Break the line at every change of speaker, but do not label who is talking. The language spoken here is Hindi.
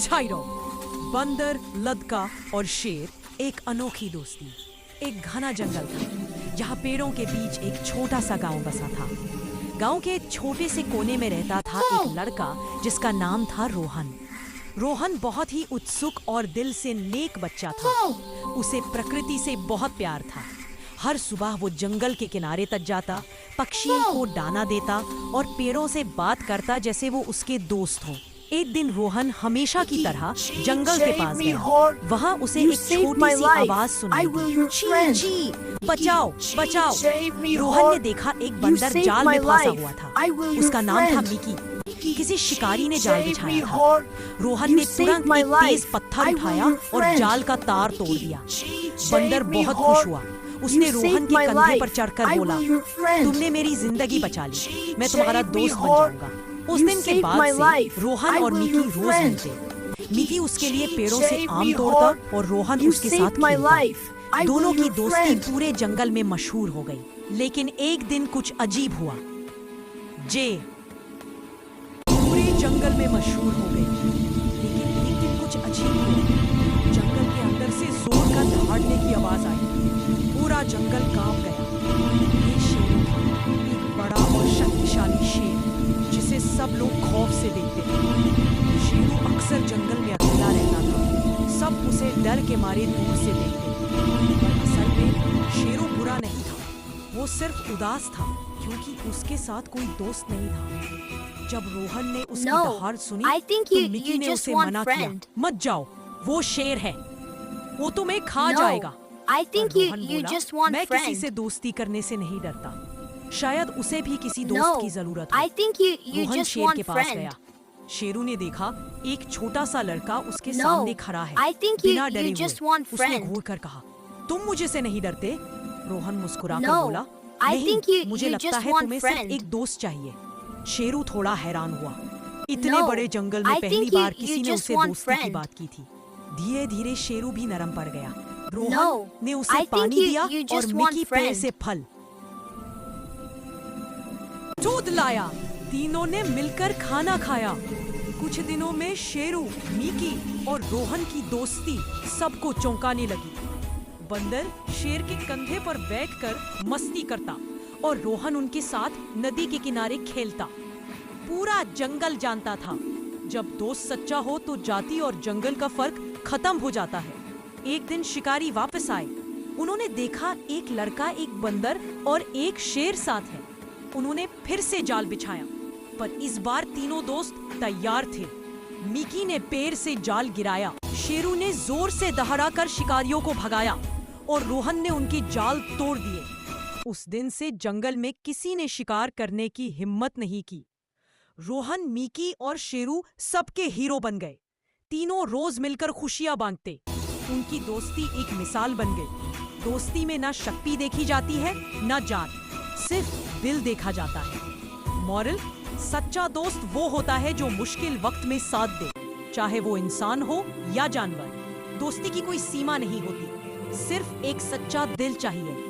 छाइरो। बंदर, लदका और शेर एक अनोखी दोस्ती। एक घना जंगल था जहाँ पेड़ों के बीच एक छोटा सा गांव बसा था। गांव के एक छोटे से कोने में रहता था एक लड़का जिसका नाम था रोहन। रोहन बहुत ही उत्सुक और दिल से नेक बच्चा था। उसे प्रकृति से बहुत प्यार था। हर सुबह वो जंगल के किनारे तक जाता, पक्षियों को दाना देता और पेड़ों से बात करता जैसे वो उसके दोस्त हों। एक दिन रोहन हमेशा की तरह जंगल के पास गया। वहाँ उसे एक छोटी सी आवाज सुनाई दी, ची ची, बचाओ बचाओ। रोहन ने देखा एक बंदर जाल में फंसा हुआ था। उसका नाम था मिकी। किसी शिकारी ने जाल बिछाया था। रोहन ने तुरंत एक तेज पत्थर उठाया और जाल का तार तोड़ दिया। बंदर बहुत खुश हुआ। उसने रोहन के कंधे पर चढ़कर बोला, तुमने मेरी जिंदगी बचा ली, मैं तुम्हारा दोस्त बन जाऊंगा। उस दिन के बाद से रोहन और मिकी रोज मिलते। मिकी उसके लिए पेड़ों से आम तोड़ता और रोहन उसके साथ खेलता। दोनों की दोस्ती पूरे जंगल में मशहूर हो गई। लेकिन एक दिन कुछ अजीब हुआ। जे पूरे जंगल में मशहूर हो गई। लेकिन एक दिन कुछ अजीब हुआ। जंगल के अंदर से जोर का दहाड़ने की आवाज आई। पूरा जंगल कांप गया। ये शेर था, एक बड़ा और शक्तिशाली शेर जिसे सब लोग खौफ से देखते थे। शेरू अक्सर जंगल में अकेला रहता था। सब उसे डर के मारे दूर से देखते थे। पर असल में शेरू बुरा नहीं था। वो सिर्फ उदास था क्योंकि उसके साथ कोई दोस्त नहीं था। जब रोहन ने उसकी दहाड़ सुनी तो मिकी ने उसे मना किया, मत जाओ, वो शेर है, वो तुम्हें खा जाएगा। मैं किसी से दोस्ती करने से नहीं डरता। शायद उसे भी किसी दोस्त की जरूरत है। रोहन शेर के पास गया। शेरू ने देखा एक छोटा सा लड़का उसके सामने खड़ा है। बिना डरे हुए उसने घूर कर कहा, तुम मुझे से नहीं डरते? रोहन मुस्कुराकर बोला, नहीं, मुझे लगता है तुम्हें सिर्फ एक दोस्त चाहिए। शेरू थोड़ा हैरान हुआ। इतने बड़े जंगल में पहली बार किसी ने उसे दोस्ती की बात की थी। धीरे धीरे शेरू भी नरम पड़ गया। रोहन ने उसे पानी दिया और मिकी पेड़ से फल दूध लाया। तीनों ने मिलकर खाना खाया। कुछ दिनों में शेरू, मिकी और रोहन की दोस्ती सबको चौंकाने लगी। बंदर शेर के कंधे पर बैठकर मस्ती करता और रोहन उनके साथ नदी के किनारे खेलता। पूरा जंगल जानता था, जब दोस्त सच्चा हो तो जाति और जंगल का फर्क खत्म हो जाता है। एक दिन शिकारी वापस आए। उन्होंने देखा एक लड़का, एक बंदर और एक शेर साथ है। उन्होंने फिर से जाल बिछाया, पर इस बार तीनों दोस्त तैयार थे। मिकी ने पेड़ से जाल गिराया। शेरू ने जोर से दहाड़कर शिकारियों को भगाया और रोहन ने उनके जाल तोड़ दिए। उस दिन से जंगल में किसी ने शिकार करने की हिम्मत नहीं की। रोहन, मिकी और शेरू सबके हीरो बन गए। तीनों रोज मिलकर खुशियां बांटते। उनकी दोस्ती एक मिसाल बन गई। दोस्ती में ना शक्ति देखी जाती है, ना जात, सिर्फ दिल देखा जाता है। मॉरल, सच्चा दोस्त वो होता है जो मुश्किल वक्त में साथ दे, चाहे वो इंसान हो या जानवर। दोस्ती की कोई सीमा नहीं होती, सिर्फ एक सच्चा दिल चाहिए।